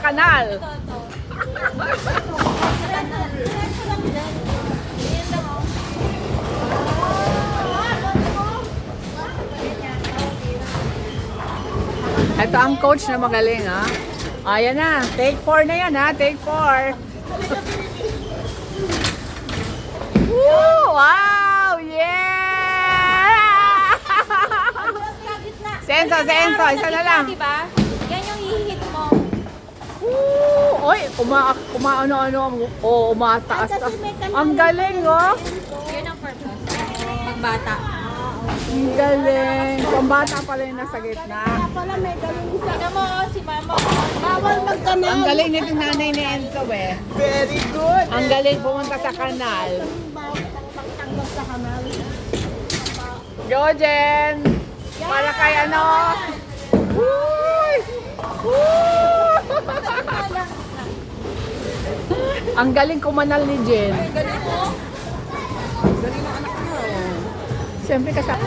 kanal. Ito ang coach na magaling, ha? Ayan na. Take 4 na yan, ha? Take 4. Woo! Wow! Yeah! Senso. Isa na lang. Diba? Yan yung hihit mo. Woo! Oy, umataas. Ang galing, oh. Yun ang purpose. Pagbata. Ang galing. Pambata pala yung nasa gitna. Tingnan mo, si mama. Ang galing nito nanay ni Enzo, eh. Very good. Ang galing pumunta sa kanal. Jojen! Para kay ano? Uy! Ang galing kumanal ni Jen. Galing mo. Galing ng anak niyo. Siyempre kasama.